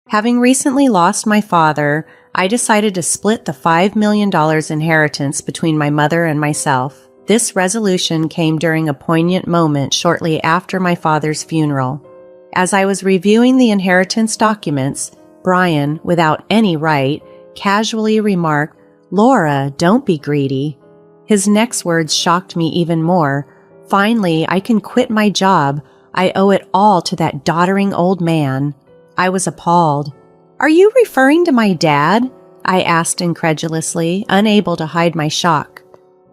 Having recently lost my father, I decided to split the $5 million inheritance between my mother and myself. This resolution came during a poignant moment shortly after my father's funeral. As I was reviewing the inheritance documents, Brian, without any right, casually remarked, "Laura, don't be greedy." His next words shocked me even more. "Finally, I can quit my job. I owe it all to that doddering old man." I was appalled. "Are you referring to my dad?" I asked incredulously, unable to hide my shock.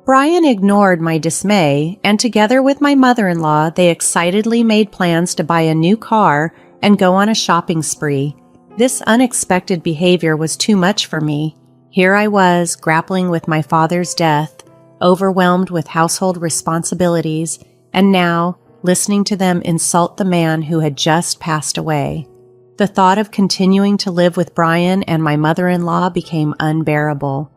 Brian ignored my dismay, and together with my mother-in-law, they excitedly made plans to buy a new car and go on a shopping spree. This unexpected behavior was too much for me. Here I was, grappling with my father's death, overwhelmed with household responsibilities, and now listening to them insult the man who had just passed away. The thought of continuing to live with Brian and my mother-in-law became unbearable.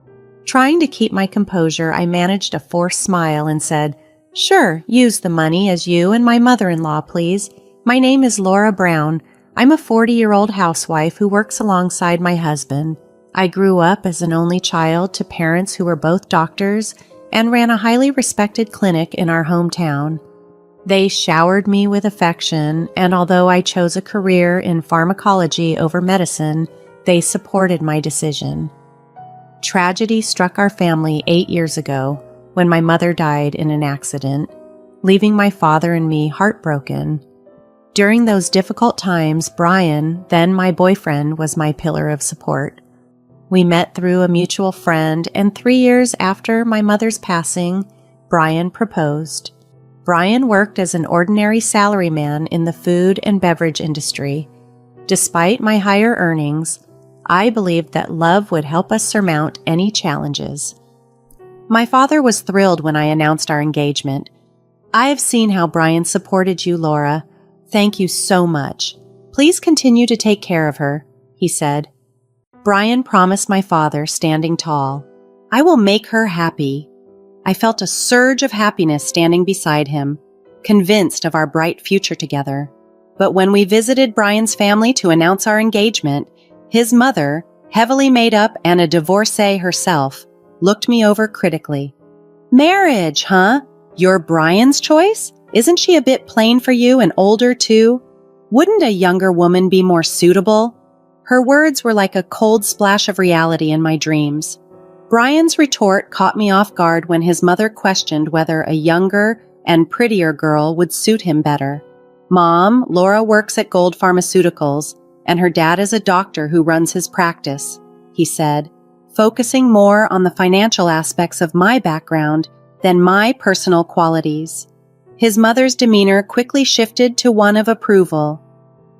Trying to keep my composure, I managed a forced smile and said, "Sure, use the money as you and my mother-in-law, please. My name is Laura Brown. I'm a 40-year-old housewife who works alongside my husband. I grew up as an only child to parents who were both doctors and ran a highly respected clinic in our hometown. They showered me with affection, and although I chose a career in pharmacology over medicine, they supported my decision. Tragedy struck our family 8 years ago when my mother died in an accident, leaving my father and me heartbroken. During those difficult times, Brian, then my boyfriend, was my pillar of support. We met through a mutual friend, and 3 years after my mother's passing, Brian proposed. Brian worked as an ordinary salaryman in the food and beverage industry. Despite my higher earnings, I believed that love would help us surmount any challenges. My father was thrilled when I announced our engagement. "I have seen how Brian supported you, Laura. Thank you so much. Please continue to take care of her," he said. Brian promised my father, standing tall, "I will make her happy." I felt a surge of happiness standing beside him, convinced of our bright future together. But when we visited Brian's family to announce our engagement, his mother, heavily made up and a divorcee herself, looked me over critically. "Marriage, huh? You're Brian's choice? Isn't she a bit plain for you and older too? Wouldn't a younger woman be more suitable?" Her words were like a cold splash of reality in my dreams. Brian's retort caught me off guard when his mother questioned whether a younger and prettier girl would suit him better. "Mom, Laura works at Gold Pharmaceuticals, and her dad is a doctor who runs his practice," he said, focusing more on the financial aspects of my background than my personal qualities. His mother's demeanor quickly shifted to one of approval.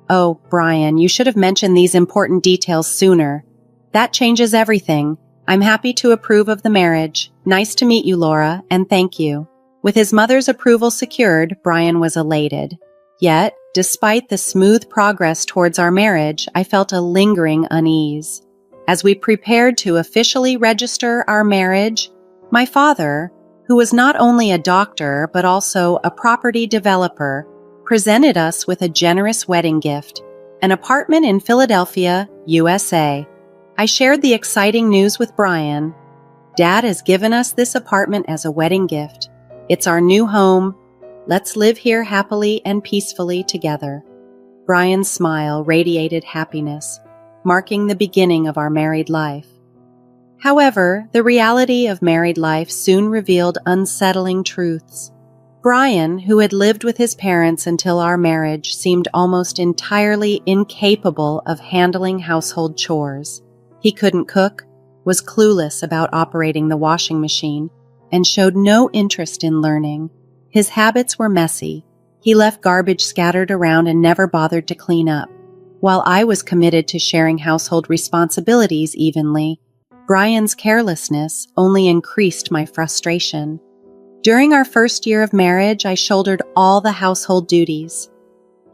"Oh, Brian, you should have mentioned these important details sooner. That changes everything. I'm happy to approve of the marriage. Nice to meet you, Laura, and thank you." With his mother's approval secured, Brian was elated. Yet, despite the smooth progress towards our marriage, I felt a lingering unease. As we prepared to officially register our marriage, my father, who was not only a doctor but also a property developer, presented us with a generous wedding gift, an apartment in Philadelphia, USA. I shared the exciting news with Brian. "Dad has given us this apartment as a wedding gift. It's our new home. Let's live here happily and peacefully together." Brian's smile radiated happiness, marking the beginning of our married life. However, the reality of married life soon revealed unsettling truths. Brian, who had lived with his parents until our marriage, seemed almost entirely incapable of handling household chores. He couldn't cook, was clueless about operating the washing machine, and showed no interest in learning. His habits were messy. He left garbage scattered around and never bothered to clean up. While I was committed to sharing household responsibilities evenly, Brian's carelessness only increased my frustration. During our first year of marriage, I shouldered all the household duties.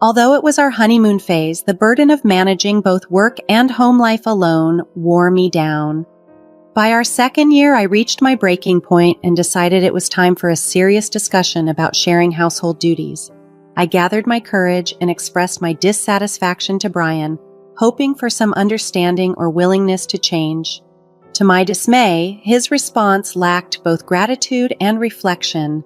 Although it was our honeymoon phase, the burden of managing both work and home life alone wore me down. By our second year, I reached my breaking point and decided it was time for a serious discussion about sharing household duties. I gathered my courage and expressed my dissatisfaction to Brian, hoping for some understanding or willingness to change. To my dismay, his response lacked both gratitude and reflection.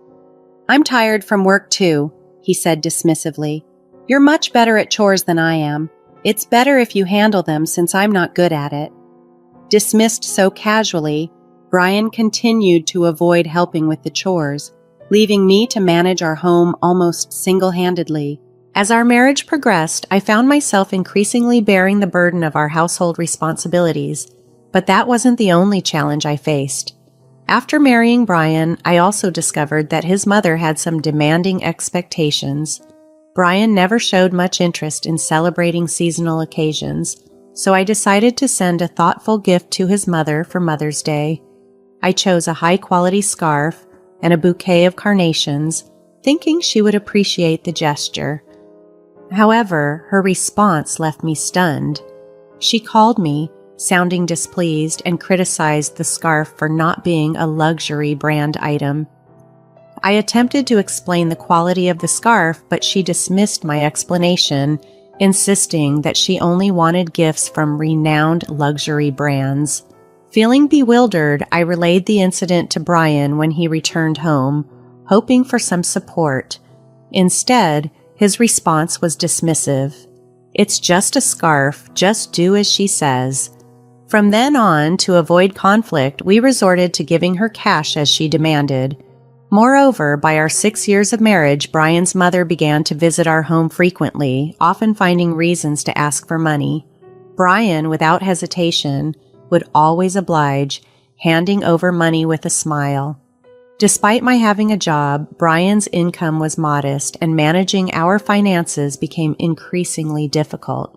"I'm tired from work too," he said dismissively. "You're much better at chores than I am. It's better if you handle them since I'm not good at it." Dismissed so casually, Brian continued to avoid helping with the chores, leaving me to manage our home almost single-handedly. As our marriage progressed, I found myself increasingly bearing the burden of our household responsibilities, but that wasn't the only challenge I faced. After marrying Brian, I also discovered that his mother had some demanding expectations. Brian never showed much interest in celebrating seasonal occasions, so I decided to send a thoughtful gift to his mother for Mother's Day. I chose a high-quality scarf and a bouquet of carnations, thinking she would appreciate the gesture. However, her response left me stunned. She called me, sounding displeased, and criticized the scarf for not being a luxury brand item. I attempted to explain the quality of the scarf, but she dismissed my explanation, insisting that she only wanted gifts from renowned luxury brands. Feeling bewildered, I relayed the incident to Brian when he returned home, hoping for some support. Instead, his response was dismissive. "It's just a scarf, just do as she says." From then on, to avoid conflict, we resorted to giving her cash as she demanded. Moreover, by our 6 years of marriage, Brian's mother began to visit our home frequently, often finding reasons to ask for money. Brian, without hesitation, would always oblige, handing over money with a smile. Despite my having a job, Brian's income was modest, and managing our finances became increasingly difficult.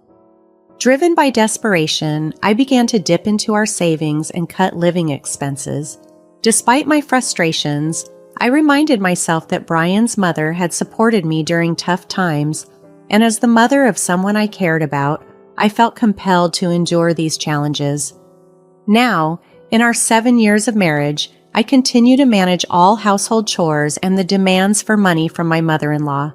Driven by desperation, I began to dip into our savings and cut living expenses. Despite my frustrations, I reminded myself that Brian's mother had supported me during tough times, and as the mother of someone I cared about, I felt compelled to endure these challenges. Now, in our 7 years of marriage, I continue to manage all household chores and the demands for money from my mother-in-law.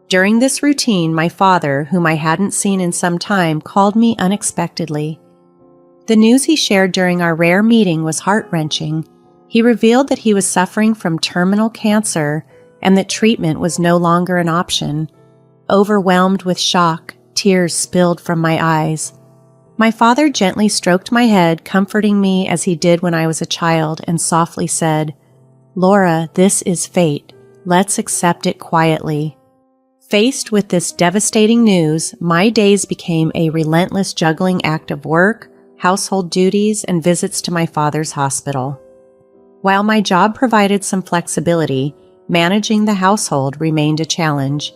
During this routine, my father, whom I hadn't seen in some time, called me unexpectedly. The news he shared during our rare meeting was heart-wrenching. He revealed that he was suffering from terminal cancer and that treatment was no longer an option. Overwhelmed with shock, tears spilled from my eyes. My father gently stroked my head, comforting me as he did when I was a child, and softly said, "Laura, this is fate. Let's accept it quietly." Faced with this devastating news, my days became a relentless juggling act of work, household duties, and visits to my father's hospital. While my job provided some flexibility, managing the household remained a challenge.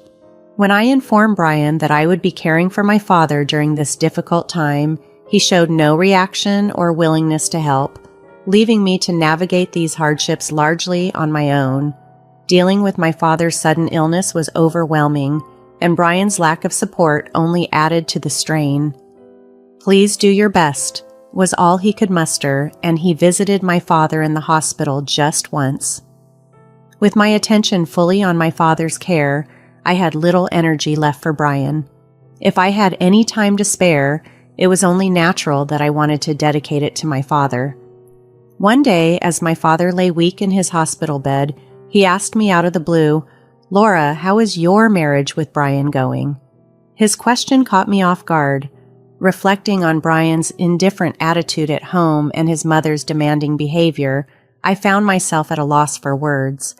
When I informed Brian that I would be caring for my father during this difficult time, he showed no reaction or willingness to help, leaving me to navigate these hardships largely on my own. Dealing with my father's sudden illness was overwhelming, and Brian's lack of support only added to the strain. "Please do your best," was all he could muster, and he visited my father in the hospital just once. With my attention fully on my father's care, I had little energy left for Brian. If I had any time to spare, it was only natural that I wanted to dedicate it to my father. One day, as my father lay weak in his hospital bed, he asked me out of the blue, "Laura, how is your marriage with Brian going?" His question caught me off guard. Reflecting on Brian's indifferent attitude at home and his mother's demanding behavior, I found myself at a loss for words.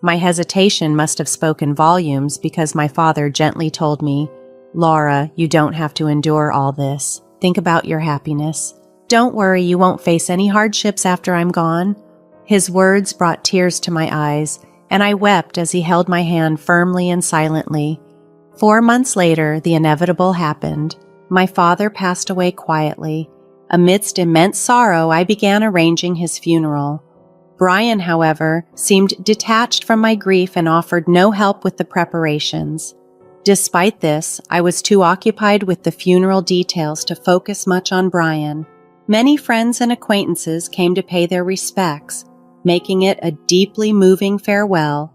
My hesitation must have spoken volumes because my father gently told me, "Laura, you don't have to endure all this. Think about your happiness. Don't worry, you won't face any hardships after I'm gone." His words brought tears to my eyes, and I wept as he held my hand firmly and silently. 4 months later, the inevitable happened. My father passed away quietly. Amidst immense sorrow, I began arranging his funeral. Brian, however, seemed detached from my grief and offered no help with the preparations. Despite this, I was too occupied with the funeral details to focus much on Brian. Many friends and acquaintances came to pay their respects, making it a deeply moving farewell.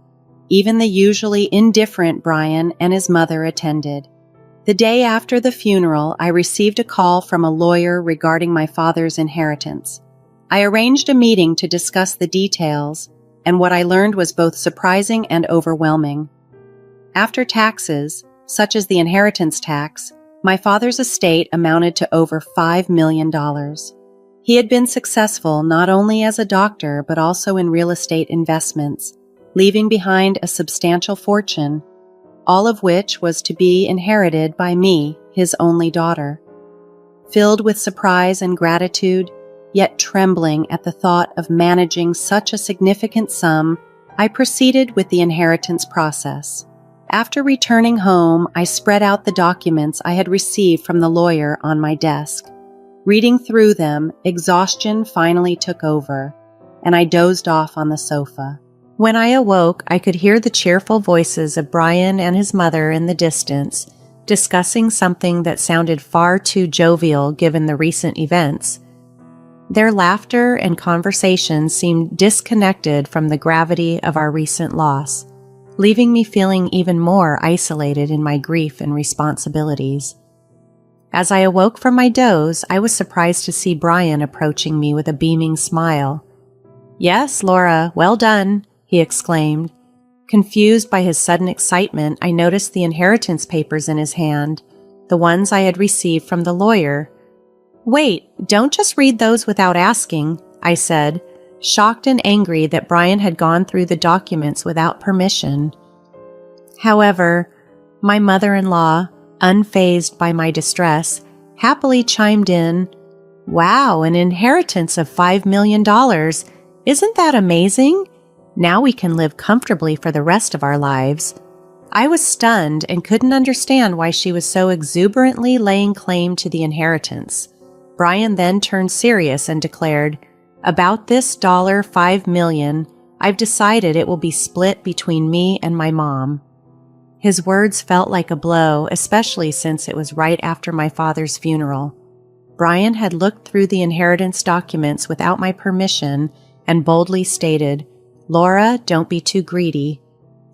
Even the usually indifferent Brian and his mother attended. The day after the funeral, I received a call from a lawyer regarding my father's inheritance. I arranged a meeting to discuss the details, and what I learned was both surprising and overwhelming. After taxes, such as the inheritance tax, my father's estate amounted to over $5 million. He had been successful not only as a doctor but also in real estate investments, leaving behind a substantial fortune, all of which was to be inherited by me, his only daughter. Filled with surprise and gratitude, yet trembling at the thought of managing such a significant sum, I proceeded with the inheritance process. After returning home, I spread out the documents I had received from the lawyer on my desk. Reading through them, exhaustion finally took over, and I dozed off on the sofa. When I awoke, I could hear the cheerful voices of Brian and his mother in the distance, discussing something that sounded far too jovial given the recent events. Their laughter and conversation seemed disconnected from the gravity of our recent loss, leaving me feeling even more isolated in my grief and responsibilities. As I awoke from my doze, I was surprised to see Brian approaching me with a beaming smile. "Yes, Laura, well done," he exclaimed. Confused by his sudden excitement, I noticed the inheritance papers in his hand, the ones I had received from the lawyer. "Wait, don't just read those without asking," I said, shocked and angry that Brian had gone through the documents without permission. However, my mother-in-law, unfazed by my distress, happily chimed in, "Wow, an inheritance of $5 million. Isn't that amazing? Now we can live comfortably for the rest of our lives." I was stunned and couldn't understand why she was so exuberantly laying claim to the inheritance. Brian then turned serious and declared, "About this $5 million, I've decided it will be split between me and my mom." His words felt like a blow, especially since it was right after my father's funeral. Brian had looked through the inheritance documents without my permission and boldly stated, "Laura, don't be too greedy.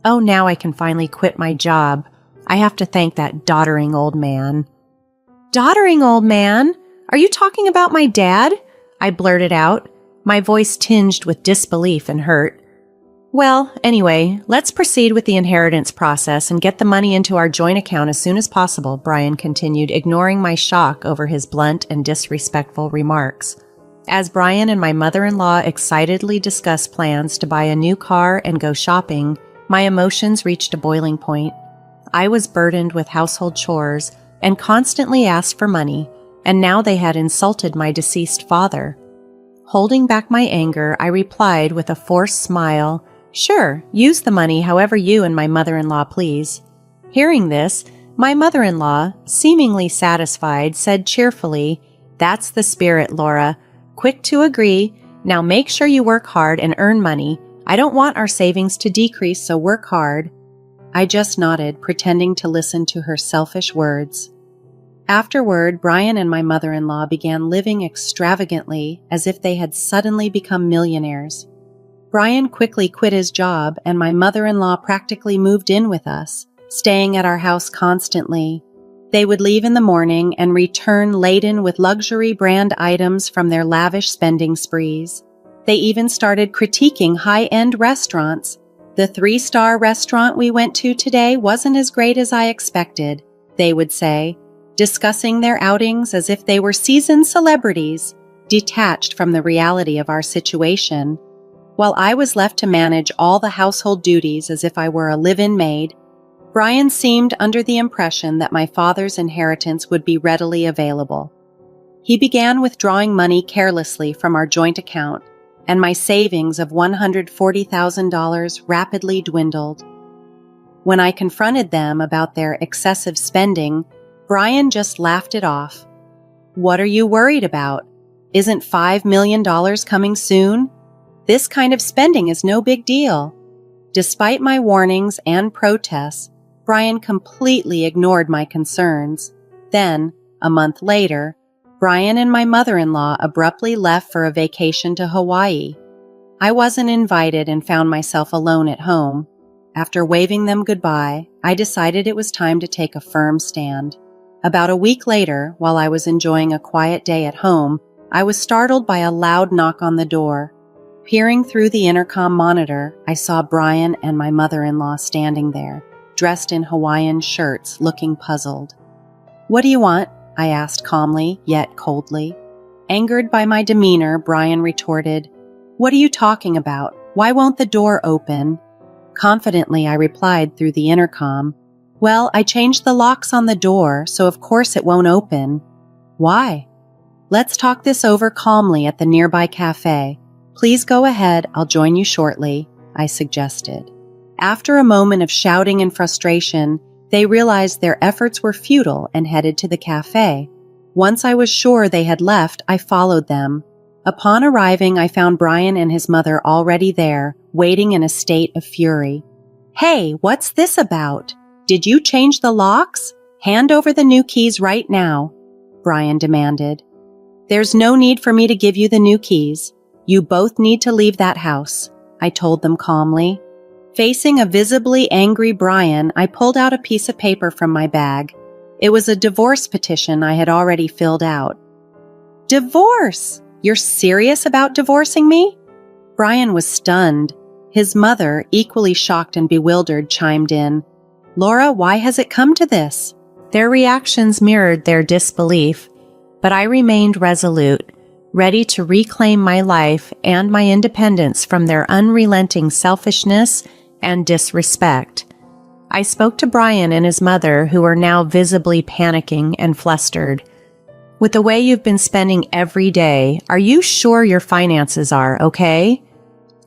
Oh, now I can finally quit my job. I have to thank that doddering old man." "Doddering old man? Are you talking about my dad?" I blurted out, my voice tinged with disbelief and hurt. "Well, anyway, let's proceed with the inheritance process and get the money into our joint account as soon as possible," Brian continued, ignoring my shock over his blunt and disrespectful remarks. As Brian and my mother-in-law excitedly discussed plans to buy a new car and go shopping, my emotions reached a boiling point. I was burdened with household chores and constantly asked for money, and now they had insulted my deceased father. Holding back my anger, I replied with a forced smile, "Sure, use the money however you and my mother-in-law please." Hearing this, my mother-in-law, seemingly satisfied, said cheerfully, "That's the spirit, Laura. Quick to agree. Now make sure you work hard and earn money. I don't want our savings to decrease, so work hard." I just nodded, pretending to listen to her selfish words. Afterward, Brian and my mother-in-law began living extravagantly as if they had suddenly become millionaires. Brian quickly quit his job, and my mother-in-law practically moved in with us, staying at our house constantly. They would leave in the morning and return laden with luxury brand items from their lavish spending sprees. They even started critiquing high-end restaurants. "The 3-star restaurant we went to today wasn't as great as I expected," they would say, discussing their outings as if they were seasoned celebrities, detached from the reality of our situation. While I was left to manage all the household duties as if I were a live-in maid, Brian seemed under the impression that my father's inheritance would be readily available. He began withdrawing money carelessly from our joint account, and my savings of $140,000 rapidly dwindled. When I confronted them about their excessive spending, Brian just laughed it off. "What are you worried about? Isn't $5 million coming soon? This kind of spending is no big deal." Despite my warnings and protests, Brian completely ignored my concerns. Then, a month later, Brian and my mother-in-law abruptly left for a vacation to Hawaii. I wasn't invited and found myself alone at home. After waving them goodbye, I decided it was time to take a firm stand. About a week later, while I was enjoying a quiet day at home, I was startled by a loud knock on the door. Peering through the intercom monitor, I saw Brian and my mother-in-law standing there, dressed in Hawaiian shirts, looking puzzled. "What do you want?" I asked calmly, yet coldly. Angered by my demeanor, Brian retorted, "What are you talking about? Why won't the door open?" Confidently, I replied through the intercom, "Well, I changed the locks on the door, so of course it won't open." "Why?" "Let's talk this over calmly at the nearby cafe. Please go ahead, I'll join you shortly," I suggested. After a moment of shouting and frustration, they realized their efforts were futile and headed to the cafe. Once I was sure they had left, I followed them. Upon arriving, I found Brian and his mother already there, waiting in a state of fury. "Hey, what's this about? Did you change the locks? Hand over the new keys right now," Brian demanded. "There's no need for me to give you the new keys. You both need to leave that house," I told them calmly. Facing a visibly angry Brian, I pulled out a piece of paper from my bag. It was a divorce petition I had already filled out. "Divorce? You're serious about divorcing me?" Brian was stunned. His mother, equally shocked and bewildered, chimed in, "Laura, why has it come to this?" Their reactions mirrored their disbelief, but I remained resolute, ready to reclaim my life and my independence from their unrelenting selfishness and disrespect. I spoke to Brian and his mother, who were now visibly panicking and flustered. "With the way you've been spending every day, are you sure your finances are okay?"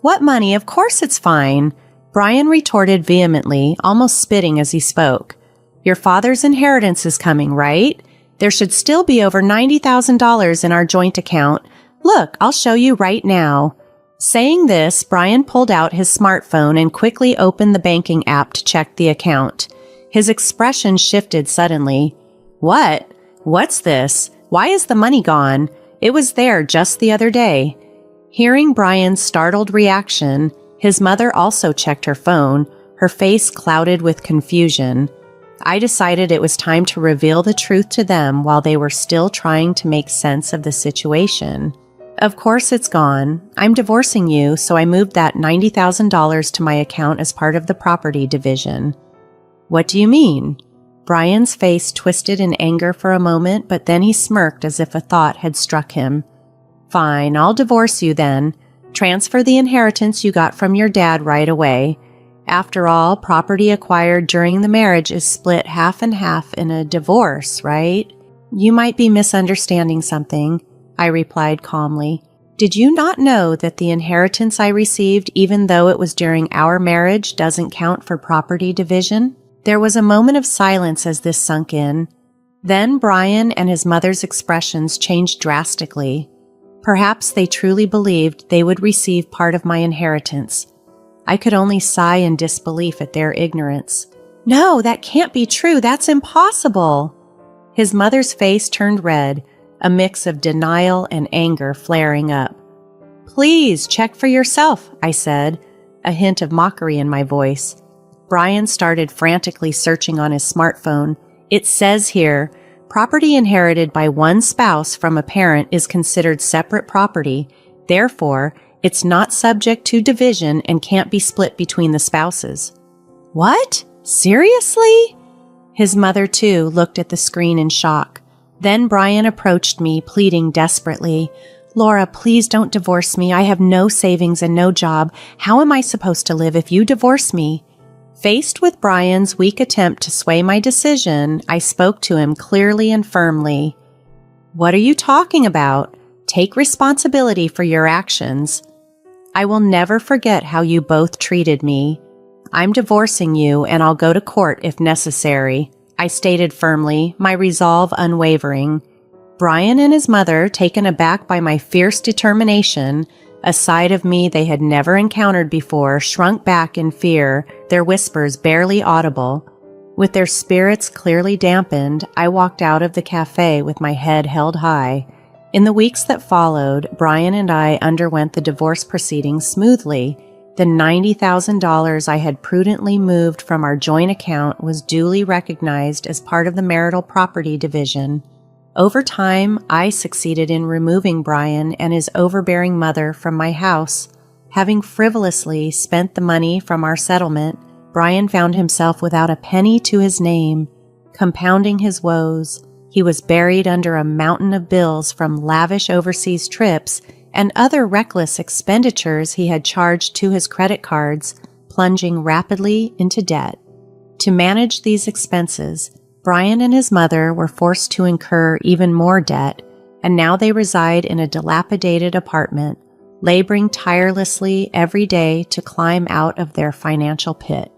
"What money? Of course it's fine," Brian retorted vehemently, almost spitting as he spoke. "Your father's inheritance is coming, right? There should still be over $90,000 in our joint account. Look, I'll show you right now." Saying this, Brian pulled out his smartphone and quickly opened the banking app to check the account. His expression shifted suddenly. "What? What's this? Why is the money gone? It was there just the other day." Hearing Brian's startled reaction, his mother also checked her phone, her face clouded with confusion. I decided it was time to reveal the truth to them while they were still trying to make sense of the situation. "Of course it's gone. I'm divorcing you, so I moved that $90,000 to my account as part of the property division." "What do you mean?" Brian's face twisted in anger for a moment, but then he smirked as if a thought had struck him. "Fine, I'll divorce you then. Transfer the inheritance you got from your dad right away. After all, property acquired during the marriage is split half and half in a divorce, right?" "You might be misunderstanding something," I replied calmly. "Did you not know that the inheritance I received, even though it was during our marriage, doesn't count for property division?" There was a moment of silence as this sunk in. Then Brian and his mother's expressions changed drastically. Perhaps they truly believed they would receive part of my inheritance. I could only sigh in disbelief at their ignorance. "No, that can't be true. That's impossible." His mother's face turned red, a mix of denial and anger flaring up. "Please check for yourself," I said, a hint of mockery in my voice. Brian started frantically searching on his smartphone. "It says here, property inherited by one spouse from a parent is considered separate property. Therefore, it's not subject to division and can't be split between the spouses." "What? Seriously?" His mother, too, looked at the screen in shock. Then Brian approached me, pleading desperately, "Laura, please don't divorce me. I have no savings and no job. How am I supposed to live if you divorce me?" Faced with Brian's weak attempt to sway my decision, I spoke to him clearly and firmly. "What are you talking about? Take responsibility for your actions. I will never forget how you both treated me. I'm divorcing you, and I'll go to court if necessary," I stated firmly, my resolve unwavering. Brian and his mother, taken aback by my fierce determination, a side of me they had never encountered before, shrunk back in fear, their whispers barely audible. With their spirits clearly dampened, I walked out of the cafe with my head held high. In the weeks that followed, Brian and I underwent the divorce proceedings smoothly. The $90,000 I had prudently moved from our joint account was duly recognized as part of the marital property division. Over time, I succeeded in removing Brian and his overbearing mother from my house. Having frivolously spent the money from our settlement, Brian found himself without a penny to his name. Compounding his woes, he was buried under a mountain of bills from lavish overseas trips and other reckless expenditures he had charged to his credit cards, plunging rapidly into debt. To manage these expenses, Brian and his mother were forced to incur even more debt, and now they reside in a dilapidated apartment, laboring tirelessly every day to climb out of their financial pit.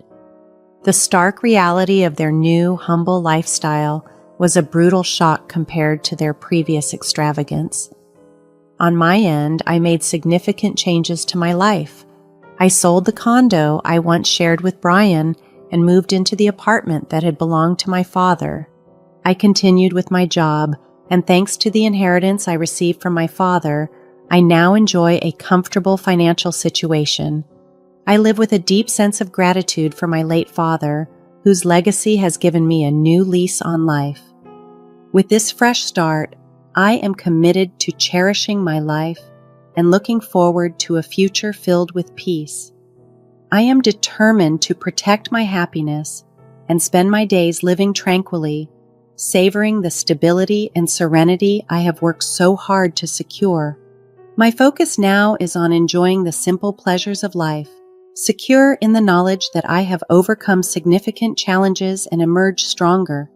The stark reality of their new, humble lifestyle was a brutal shock compared to their previous extravagance. On my end, I made significant changes to my life. I sold the condo I once shared with Brian and moved into the apartment that had belonged to my father. I continued with my job, and thanks to the inheritance I received from my father, I now enjoy a comfortable financial situation. I live with a deep sense of gratitude for my late father, whose legacy has given me a new lease on life. With this fresh start, I am committed to cherishing my life and looking forward to a future filled with peace. I am determined to protect my happiness and spend my days living tranquilly, savoring the stability and serenity I have worked so hard to secure. My focus now is on enjoying the simple pleasures of life, secure in the knowledge that I have overcome significant challenges and emerged stronger.